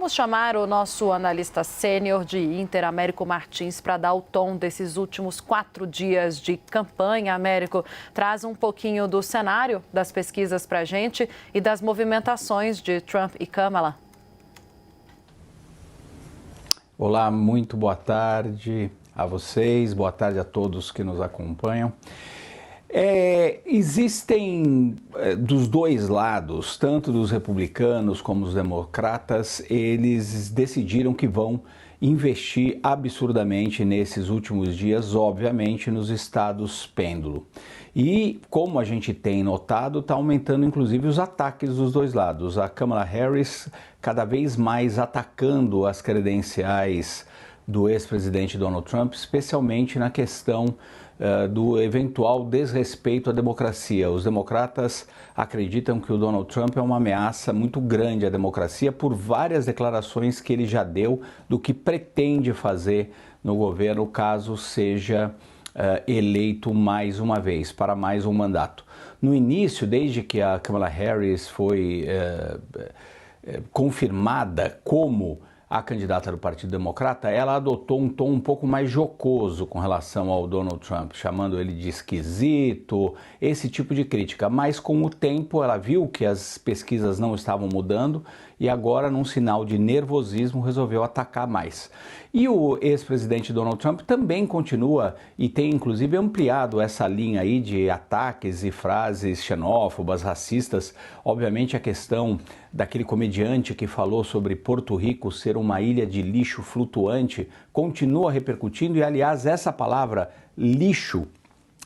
Vamos chamar o nosso analista sênior de Inter, Américo Martins, para dar o tom desses últimos 4 dias de campanha. Américo, traz um pouquinho do cenário das pesquisas para a gente e das movimentações de Trump e Kamala. Olá, muito boa tarde a vocês, boa tarde a todos que nos acompanham. Existem dos dois lados, tanto dos republicanos como dos democratas, eles decidiram que vão investir absurdamente nesses últimos dias, obviamente, nos estados pêndulo. E, como a gente tem notado, está aumentando inclusive os ataques dos dois lados. A Kamala Harris cada vez mais atacando as credenciais do ex-presidente Donald Trump, especialmente na questão do eventual desrespeito à democracia. Os democratas acreditam que o Donald Trump é uma ameaça muito grande à democracia por várias declarações que ele já deu do que pretende fazer no governo caso seja eleito mais uma vez, para mais um mandato. No início, desde que a Kamala Harris foi confirmada como a candidata do Partido Democrata, ela adotou um tom um pouco mais jocoso com relação ao Donald Trump, chamando ele de esquisito, esse tipo de crítica. Mas com o tempo ela viu que as pesquisas não estavam mudando e agora, num sinal de nervosismo, resolveu atacar mais. E o ex-presidente Donald Trump também continua e tem inclusive ampliado essa linha aí de ataques e frases xenófobas, racistas. Obviamente a questão daquele comediante que falou sobre Porto Rico ser uma ilha de lixo flutuante continua repercutindo e, aliás, essa palavra lixo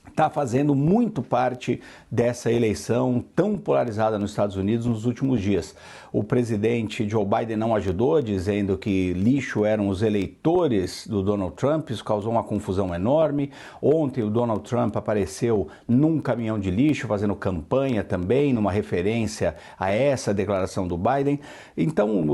está fazendo muito parte dessa eleição tão polarizada nos Estados Unidos nos últimos dias. O presidente Joe Biden não ajudou, dizendo que lixo eram os eleitores do Donald Trump, isso causou uma confusão enorme. Ontem o Donald Trump apareceu num caminhão de lixo, fazendo campanha também, numa referência a essa declaração do Biden. Então,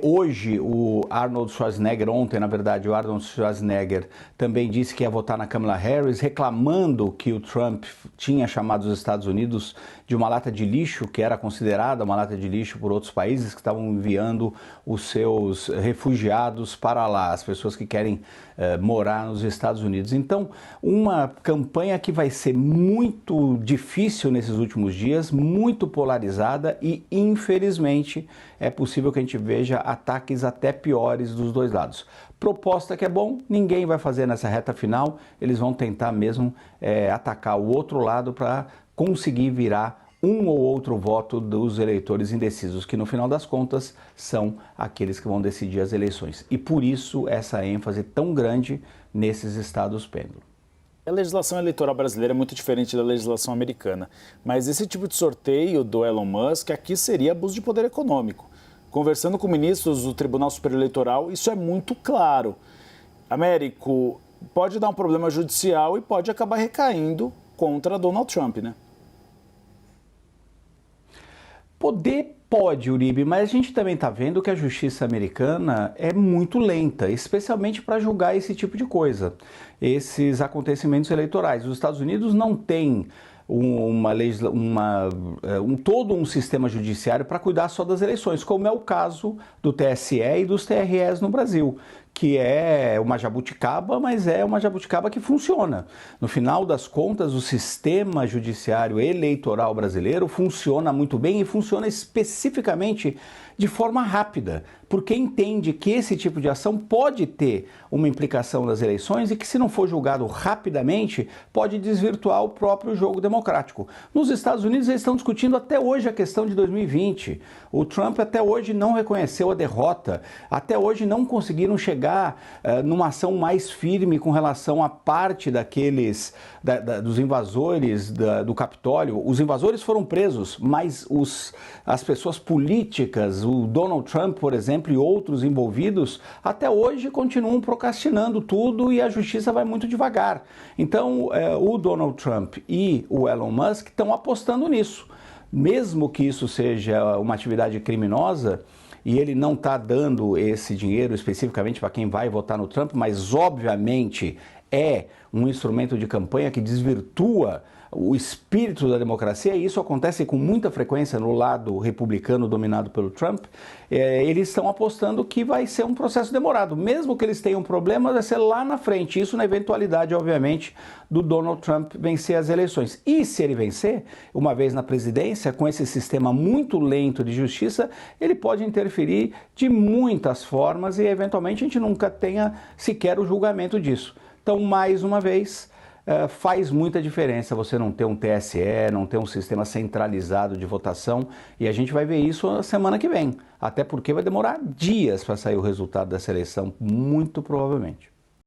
hoje o Arnold Schwarzenegger, ontem na verdade o Arnold Schwarzenegger também disse que ia votar na Kamala Harris, reclamando que o Trump tinha chamado os Estados Unidos de uma lata de lixo, que era considerada uma lata de lixo por outros países que estavam enviando os seus refugiados para lá, as pessoas que querem morar nos Estados Unidos. Então, uma campanha que vai ser muito difícil nesses últimos dias, muito polarizada e, infelizmente, é possível que a gente veja ataques até piores dos dois lados. Proposta que é bom, ninguém vai fazer nessa reta final, eles vão tentar mesmo atacar o outro lado para conseguir virar um ou outro voto dos eleitores indecisos, que no final das contas são aqueles que vão decidir as eleições. E por isso essa ênfase tão grande nesses estados pêndulo. A legislação eleitoral brasileira é muito diferente da legislação americana, mas esse tipo de sorteio do Elon Musk aqui seria abuso de poder econômico. Conversando com ministros do Tribunal Superior Eleitoral, isso é muito claro. Américo, pode dar um problema judicial e pode acabar recaindo contra Donald Trump, né? Poder pode, Uribe, mas a gente também está vendo que a justiça americana é muito lenta, especialmente para julgar esse tipo de coisa, esses acontecimentos eleitorais. Os Estados Unidos não têm todo um sistema judiciário para cuidar só das eleições, como é o caso do TSE e dos TREs no Brasil, que é uma jabuticaba, mas é uma jabuticaba que funciona. No final das contas, o sistema judiciário eleitoral brasileiro funciona muito bem e funciona especificamente de forma rápida, porque entende que esse tipo de ação pode ter uma implicação nas eleições e que, se não for julgado rapidamente, pode desvirtuar o próprio jogo democrático. Nos Estados Unidos, eles estão discutindo até hoje a questão de 2020. O Trump até hoje não reconheceu a derrota, até hoje não conseguiram chegar numa ação mais firme com relação à parte dos invasores do Capitólio. Os invasores foram presos, mas as pessoas políticas, o Donald Trump, por exemplo, e outros envolvidos, até hoje continuam procrastinando tudo e a justiça vai muito devagar. Então, o Donald Trump e o Elon Musk estão apostando nisso. Mesmo que isso seja uma atividade criminosa, e ele não está dando esse dinheiro especificamente para quem vai votar no Trump, mas obviamente é um instrumento de campanha que desvirtua o espírito da democracia, e isso acontece com muita frequência no lado republicano dominado pelo Trump, eles estão apostando que vai ser um processo demorado. Mesmo que eles tenham problemas, vai ser lá na frente. Isso na eventualidade, obviamente, do Donald Trump vencer as eleições. E se ele vencer, uma vez na presidência, com esse sistema muito lento de justiça, ele pode interferir de muitas formas e, eventualmente, a gente nunca tenha sequer o julgamento disso. Então, mais uma vez, faz muita diferença você não ter um TSE, não ter um sistema centralizado de votação, e a gente vai ver isso na semana que vem, até porque vai demorar dias para sair o resultado dessa eleição, muito provavelmente.